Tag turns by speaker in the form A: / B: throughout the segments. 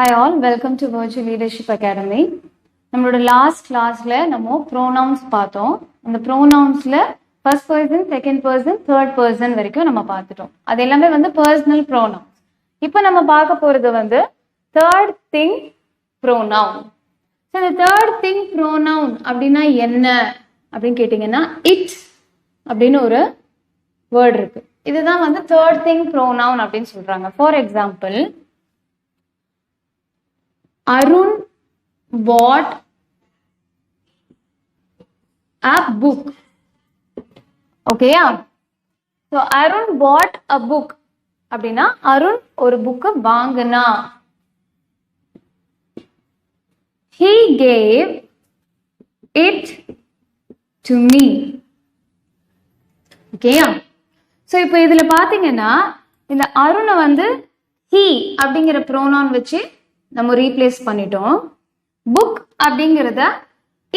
A: Hi all, welcome to Virtual Leadership Academy. நம்மளோட last கிளாஸ்ல நம்ம ப்ரோனவுன்ஸ் பார்த்தோம். அந்த ப்ரோனவுன்ஸ்ல first person, second person, third person வரைக்கும் நம்ம பார்த்துட்டோம். அது எல்லாமே வந்து பர்சனல் ப்ரோனவுன்ஸ். இப்போ நம்ம பார்க்க போறது வந்து தேர்ட் திங் ப்ரோனவுன். இந்த தேர்ட் திங் ப்ரோனவுன் அப்படின்னா என்ன அப்படின்னு கேட்டீங்கன்னா இட் அப்படின்னு ஒரு வேர்ட் இருக்கு. இதுதான் வந்து தேர்ட் திங் ப்ரோனவுன் அப்படின்னு சொல்றாங்க. For example, Arun bought a book. Okay, yeah. So Arun bought a book. அப்படின்னா அருண் ஒரு புக் வாங்கினா. He gave it to me. Okay, yeah. So இப்போ இதுல பாத்தீங்கன்னா இந்த அருணை வந்து he அப்படிங்கிற ப்ரோனவுன் வச்சு நம்ம ரீப்ளேஸ் பண்ணிட்டோம். புக் அப்படிங்கிறத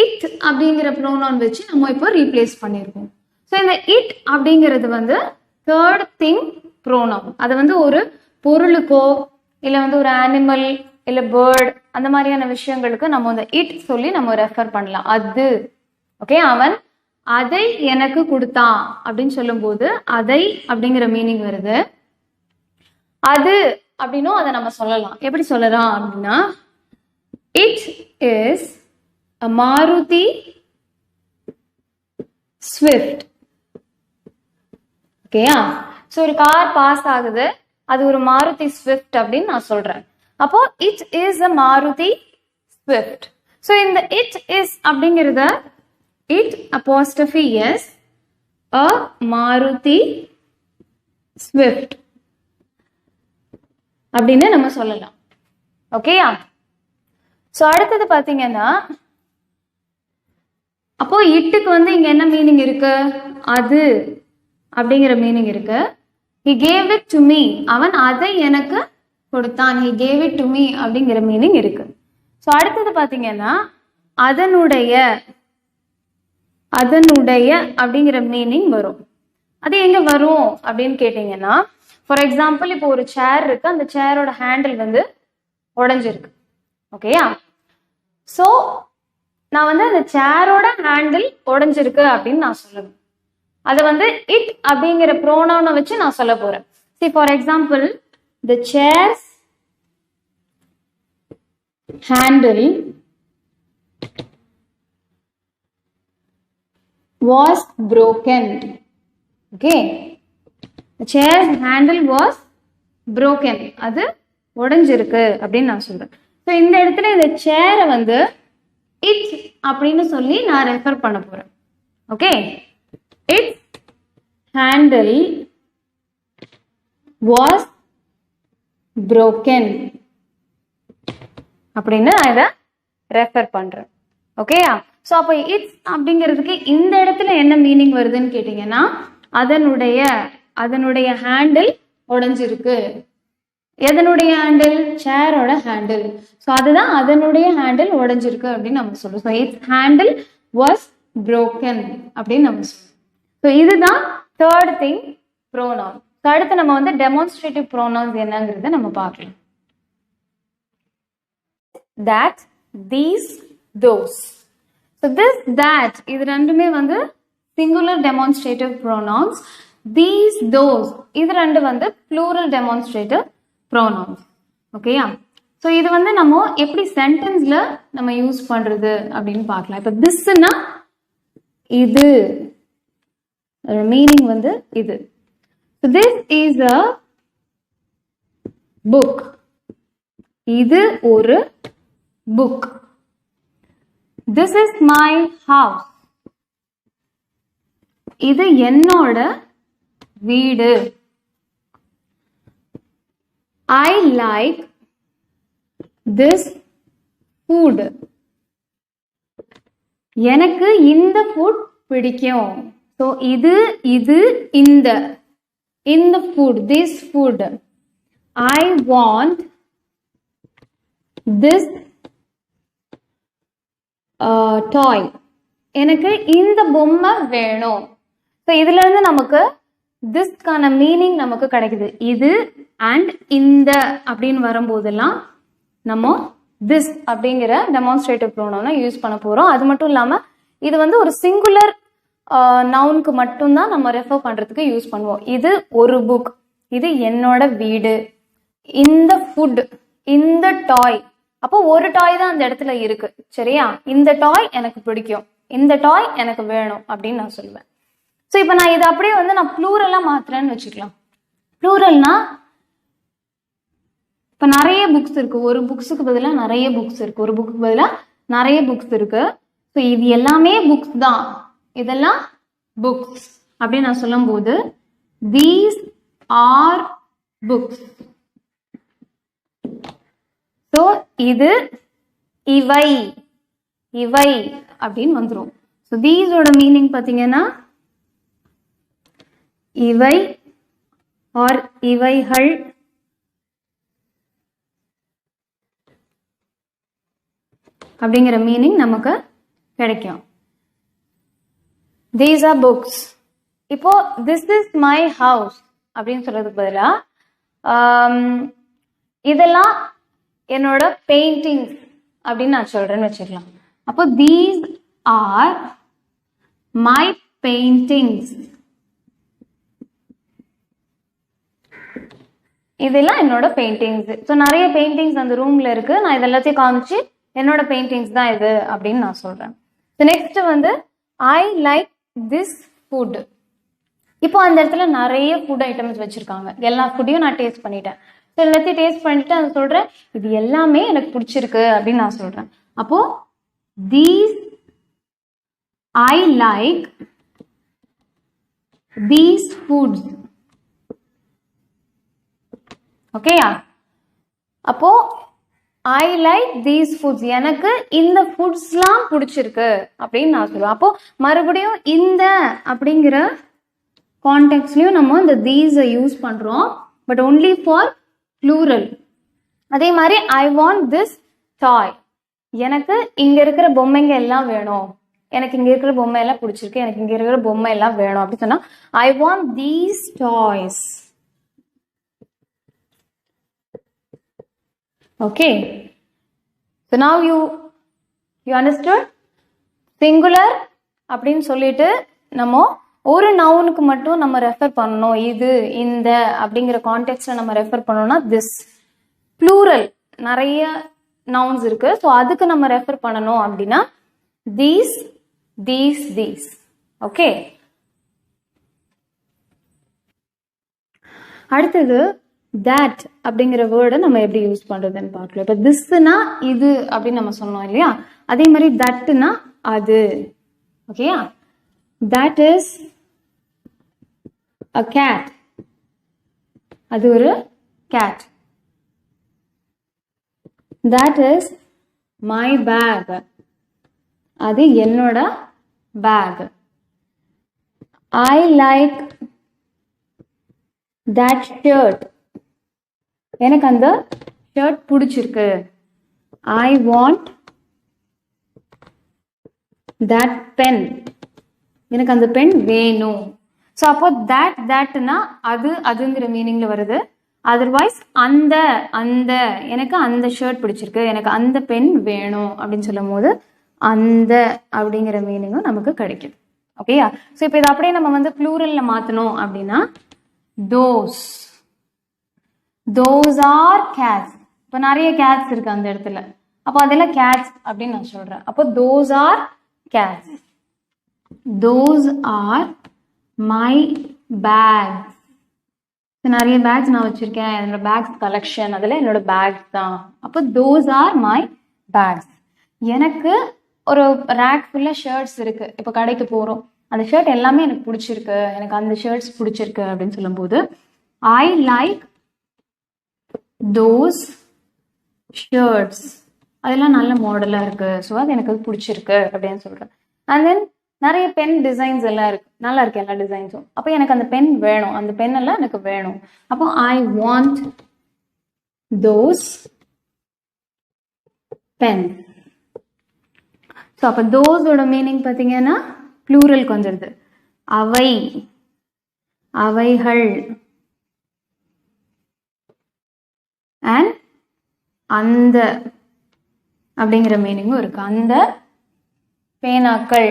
A: இட் அப்படிங்கிற ப்ரோனவுன் வச்சு நம்ம இப்போ ரீப்ளேஸ் பண்ணியிருக்கோம். ஸோ இந்த இட் அப்படிங்கிறது வந்து தேர்ட் திங் ப்ரோனவுன். அது வந்து ஒரு பொருளுக்கோ இல்லை வந்து ஒரு அனிமல் இல்லை பேர்ட் அந்த மாதிரியான விஷயங்களுக்கு நம்ம இந்த இட் சொல்லி நம்ம ரெஃபர் பண்ணலாம். அது ஓகே, அவன் அதை எனக்கு கொடுத்தான் அப்படின்னு சொல்லும்போது அதை அப்படிங்கிற மீனிங் வருது. அது அப்படின்னும் அதை நம்ம சொல்லலாம். எப்படி சொல்லலாம் அப்படின்னா, it is a Maruti Swift. ஓகேயா? ஸோ ஒரு கார் பாஸ் ஆகுது, அது ஒரு மாருதி ஸ்விஃப்ட் அப்படின்னு நான் சொல்றேன். அப்போ it is a Maruti Swift. So இந்த இட் இஸ் அப்படிங்கிறத it apostrophe s a Maruti Swift அப்படின்னு நம்ம சொல்லலாம். ஓகேயா? ஸோ அடுத்தது பார்த்தீங்கன்னா, அப்போ இட்டுக்கு வந்து இங்க என்ன மீனிங் இருக்கு? அது அப்படிங்கிற மீனிங் இருக்கு. He gave it to me. அவன் அதை எனக்கு கொடுத்தான். He gave it to me அப்படிங்கிற மீனிங் இருக்கு. ஸோ அடுத்தது பார்த்தீங்கன்னா, அதனுடைய அப்படிங்கிற மீனிங் வரும். அது எங்க வரும் அப்படின்னு கேட்டீங்கன்னா, ஃபார் எக்ஸாம்பிள் இப்போ ஒரு சேர் இருக்கு, அந்த சேரோட ஹேண்டில் வந்து உடஞ்சிருக்கு. ஓகேயா? ஸோ நான் வந்து அந்த சேரோட ஹேண்டில் உடஞ்சிருக்கு அப்படின்னு நான் சொல்லணும். அதை வந்து இட் அப்படிங்கிற ப்ரோனவுனை வச்சு நான் சொல்ல போறேன். See, for example, the chair's handle was broken. Okay, the chair's handle was broken. அது உடைஞ்சிருக்கு அப்படின்னு நான் சொல்றேன். ஸோ இந்த இடத்துல இந்த சேரை வந்து இட் அப்படின்னு சொல்லி நான் ரெஃபர் பண்ண போறேன். Okay, it handle was broken அப்படின்னு நான் இதை ரெஃபர் பண்றேன். ஓகேயா? ஸோ அப்போ இட்ஸ் அப்படிங்கிறதுக்கு இந்த இடத்துல என்ன மீனிங் வருதுன்னு கேட்டீங்கன்னா, அதனுடைய ஹேண்டில் உடைஞ்சிருக்கு. எதனுடைய ஹேண்டில்? சேரோட ஹேண்டில். ஸோ அதுதான் அதனுடைய ஹேண்டில் உடைஞ்சிருக்கு அப்படின்னு நம்ம சொல்றோம். So it's handle was broken அப்படின்னு நம்ம சொல்றோம். ஸோ இதுதான் தேர்ட் திங் ப்ரோனவுன். ஸோ அடுத்து நம்ம வந்து டெமான்ஸ்ட்ரேட்டிவ் ப்ரோனவுன்ஸ் என்னங்கிறத நம்ம பார்க்கலாம். that, these, those. So this, that இது ரெண்டுமே வந்து singular demonstrative pronouns. These, those இது ரெண்டு வந்து plural demonstrative pronouns. ஓகேயா? ஸோ இது வந்து நம்ம எப்படி சென்டென்ஸ்ல நம்ம யூஸ் பண்றது அப்படின்னு பார்க்கலாம். இப்போ திஸ்னா இது, மீனிங் வந்து இது. So this is a book. இது ஒரு book. This is my house. இது என்னோட வீடு. I like this food. எனக்கு இந்த ஃபுட் பிடிக்கும். ஸோ இது இந்த food, this food. I want this toy. எனக்கு இந்த பொம்மை வேணும். ஸோ இதுல இருந்து நமக்கு திஸ்க்கான மீனிங் நமக்கு கிடைக்குது. இது அண்ட் இந்த அப்படின்னு வரும்போதெல்லாம் நம்ம this அப்படிங்கிற டெமான்ஸ்ட்ரேட்டிவ் ப்ரோனவுனை யூஸ் பண்ண போறோம். அது மட்டும் இல்லாம இது வந்து ஒரு சிங்குலர் நவுனுக்கு மட்டும்தான் நம்ம ரெஃபர் பண்றதுக்கு யூஸ் பண்ணுவோம். இது ஒரு புக், இது என்னோட வீடு, இந்த ஃபுட், இந்த டாய். அப்போ ஒரு டாய் தான் அந்த இடத்துல இருக்கு, சரியா? இந்த டாய் எனக்கு பிடிக்கும், இந்த டாய் எனக்கு வேணும் அப்படின்னு நான் சொல்லுவேன். ஸோ இப்போ நான் இதை அப்படியே வந்து நான் ப்ளூரலா மாத்துறேன்னு வச்சுக்கலாம். ப்ளூரல்னா இப்போ நிறைய புக்ஸ் இருக்கு, ஒரு புக்ஸுக்கு பதிலாக நிறைய புக்ஸ் இருக்கு, ஒரு புக்கு பதிலாக நிறைய புக்ஸ் இருக்கு. ஸோ இது எல்லாமே புக்ஸ் தான், இதெல்லாம் புக்ஸ் அப்படின்னு நான் சொல்லும் போது தீஸ் ஆர் புக்ஸ். ஸோ இது இவை, இவை அப்படின்னு வந்துடும். ஸோ தீஸோட மீனிங் பார்த்தீங்கன்னா இவை ஆர் இவைகள், அப்படிங்கிற மீனிங் நமக்கு கிடைக்கும். These are books. இப்போ this is my house அப்படின்னு சொல்றதுக்கு பதிலா இதெல்லாம் என்னோட பெயிண்டிங்ஸ் அப்படின்னு நான் சொல்றேன்னு வச்சுக்கலாம். அப்போ these are my paintings. இதெல்லாம் என்னோட பெயிண்டிங்ஸ். ஸோ நிறைய பெயிண்டிங்ஸ் அந்த ரூம்ல இருக்கு, நான் இது எல்லாத்தையும் காமிச்சு என்னோட பெயிண்டிங்ஸ் தான் இது அப்படின்னு நான் சொல்றேன். நெக்ஸ்ட் வந்து ஐ லைக் திஸ் ஃபுட். இப்போ அந்த இடத்துல நிறைய ஃபுட் ஐட்டம்ஸ் வச்சிருக்காங்க, எல்லா ஃபுட்டையும் நான் டேஸ்ட் பண்ணிட்டேன். ஸோ எல்லாத்தையும் டேஸ்ட் பண்ணிட்டு அதை சொல்றேன் இது எல்லாமே எனக்கு பிடிச்சிருக்கு அப்படின்னு நான் சொல்றேன். அப்போ these I like these foods. ஓகேயா? அப்போ ஐ லைக் தீஸ் ஃபுட்ஸ், எனக்கு இந்த ஃபுட்ஸ்லாம் பிடிச்சிருக்கு அப்படின்னு நான் சொல்லுவேன். அப்போ மறுபடியும் இந்த அப்படிங்கிற கான்டெக்ட்லயும் நம்ம இந்த தீஸை யூஸ் பண்றோம், பட் ஒன்லி ஃபார் ப்ளூரல். அதே மாதிரி ஐ வாண்ட் திஸ் டாய், எனக்கு இங்க இருக்கிற பொம்மைங்க எல்லாம் வேணும், எனக்கு இங்க இருக்கிற பொம்மை எல்லாம் பிடிச்சிருக்கு, எனக்கு இங்க இருக்கிற பொம்மை எல்லாம் வேணும் அப்படின்னு சொன்னா I want these toys. Okay, so now you understood? Singular அப்படின்னு சொல்லிட்டு நம்ம ஒரு நவுனுக்கு மட்டும் நம்ம ரெஃபர் பண்ணணும், இது இந்த அப்படிங்கிற கான்டெக்ட்ல நம்ம ரெஃபர் பண்ணோம்னா this. ப்ளூரல் நிறைய நவுன்ஸ் இருக்கு, ஸோ அதுக்கு நம்ம ரெஃபர் பண்ணணும் அப்படின்னா these, these. ஓகே, அடுத்தது that அப்படிங்கிற வேர்டை நம்ம எப்படி யூஸ் பண்றதுன்னு பார்க்கலாம். இப்போ திஸ்னா இது அப்படின்னு நம்ம சொன்னோம் இல்லையா, அதே மாதிரி தட்னா அது. ஓகேயா? that is a cat, அது ஒரு cat. that is my bag, அது என்னோட back. I like that shirt, எனக்கு அந்த ஷர்ட் பிடிச்சிருக்கு. ஐ வாண்ட் தட் பென், எனக்கு அந்த பென் வேணும். ஸோ அப்போ தட்னா அது அதுங்கிற மீனிங்ல வருது. அதர்வைஸ் அந்த அந்த எனக்கு அந்த ஷர்ட் பிடிச்சிருக்கு, எனக்கு அந்த பென் வேணும் அப்படின்னு சொல்லும் போது அந்த அப்படிங்கிற மீனிங்கும் நமக்கு கிடைக்குது. ஓகேயா? ஸோ இப்போ இதை அப்படியே நம்ம வந்து ப்ளூரல்ல மாற்றணும் அப்படின்னா those are cats. இப்போ நிறைய cats இருக்கு அந்த இடத்துல, அப்போ அதெல்லாம் cats அப்படின்னு நான் சொல்றேன். அப்போ those are cats. those are my bags. நிறைய பேக்ஸ் நான் வச்சிருக்கேன், என்னோட பேக்ஸ் கலெக்ஷன், அதில் என்னோட பேக்ஸ் தான். அப்போ those are my bags. எனக்கு ஒரு ரேக் ஃபுல்லாக ஷர்ட்ஸ் இருக்கு, இப்போ கடைக்கு போகிறோம், அந்த ஷர்ட் எல்லாமே எனக்கு பிடிச்சிருக்கு, எனக்கு அந்த ஷர்ட்ஸ் பிடிச்சிருக்கு அப்படின்னு சொல்லும்போது ஐ லைக் those shirts. அதெல்லாம் நல்ல மாடலா இருக்கு, ஸோ அது எனக்கு பிடிச்சிருக்கு அப்படின்னு சொல்றேன். அண்ட் தென் நிறைய பென் டிசைன்ஸ் எல்லாம் இருக்கு, நல்லா இருக்கு எல்லா டிசைன்ஸும். அப்போ எனக்கு அந்த பென் வேணும், அந்த பென் எல்லாம் எனக்கு வேணும். அப்போ I want those pen. So அப்போ தோஸோட மீனிங் பார்த்தீங்கன்னா ப்ளூரலுக்கு வந்துடுது. அவை, அவைகள். அண்ட் அந்த அப்படிங்கிற மீனிங்கும் இருக்கு. அந்த பேனாக்கள்,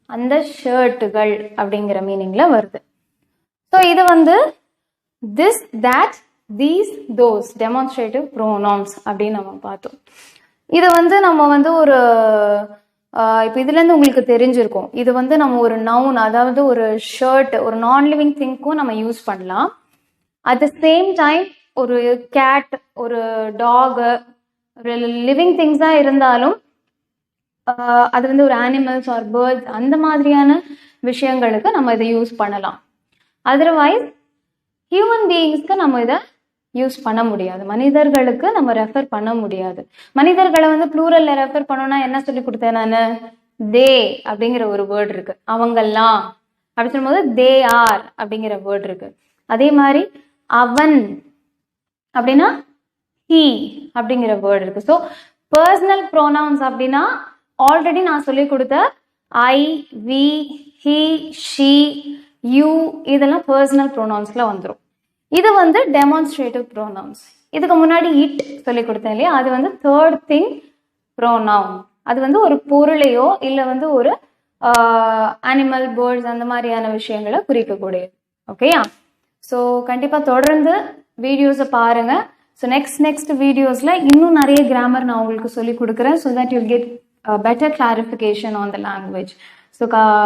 A: அந்த ஷர்ட்டுகள் அப்படிங்கிற மீனிங்ல வருது. ஸோ இது வந்து this, that, these, those demonstrative pronouns அப்படின்னு நம்ம பார்த்தோம். இது வந்து நம்ம வந்து ஒரு இப்போ இதுலேருந்து உங்களுக்கு தெரிஞ்சிருக்கும், இது வந்து நம்ம ஒரு நவுன், அதாவது ஒரு ஷர்ட், ஒரு நான் லிவிங் திங்க்கும் நம்ம யூஸ் பண்ணலாம். அட் த சேம் டைம் ஒரு கேட், ஒரு டாகு, ஒரு லிவிங் திங்ஸாக இருந்தாலும் அது வந்து ஒரு அனிமல்ஸ் ஆர் பேர்ட்ஸ் அந்த மாதிரியான விஷயங்களுக்கு நம்ம இதை யூஸ் பண்ணலாம். அதர்வைஸ் ஹியூமன் பீயிங்ஸ்க்கு நம்ம இதை யூஸ் பண்ண முடியாது, மனிதர்களுக்கு நம்ம ரெஃபர் பண்ண முடியாது. மனிதர்களை வந்து ப்ளூரல்ல ரெஃபர் பண்ணோம்னா என்ன சொல்லி கொடுத்தேன் நான், தே அப்படிங்கிற ஒரு வேர்டு இருக்கு. அவங்கெல்லாம் அப்படி சொல்லும்போது தே ஆர் அப்படிங்கிற வேர்டு இருக்கு. அதே மாதிரி அவன் அப்படின்னா ஹீ அப்படிங்கிற வேர்டு இருக்கு. ஸோ பர்சனல் ப்ரோனவுன்ஸ் அப்படின்னா ஆல்ரெடி நான் சொல்லி கொடுத்த ஐ, வி, ஹி, ஷி, யூ இதெல்லாம் பர்சனல் ப்ரோனவுன்ஸ்ல வந்துடும். இது வந்து டெமான்ஸ்ட்ரேட்டிவ் ப்ரோனவுன்ஸ். இதுக்கு முன்னாடி இட் சொல்லி கொடுத்தேன் இல்லையா, அது வந்து தேர்ட் திங் ப்ரோனவுன். அது வந்து ஒரு பொருளையோ இல்லை வந்து ஒரு அனிமல், பேர்ட்ஸ் அந்த மாதிரியான விஷயங்களை குறிக்கக்கூடியது. ஓகேயா? ஸோ கண்டிப்பாக தொடர்ந்து வீடியோஸை பாருங்க. ஸோ நெக்ஸ்ட் வீடியோஸில் இன்னும் நிறைய கிராமர் நான் உங்களுக்கு சொல்லி கொடுக்குறேன். So that you'll get better clarification on the language. So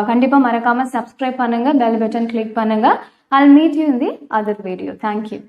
A: கண்டிப்பாக மறக்காமல் சப்ஸ்கிரைப் பண்ணுங்கள், பெல் பட்டன் கிளிக் பண்ணுங்கள். I'll meet you in the other video. Thank you.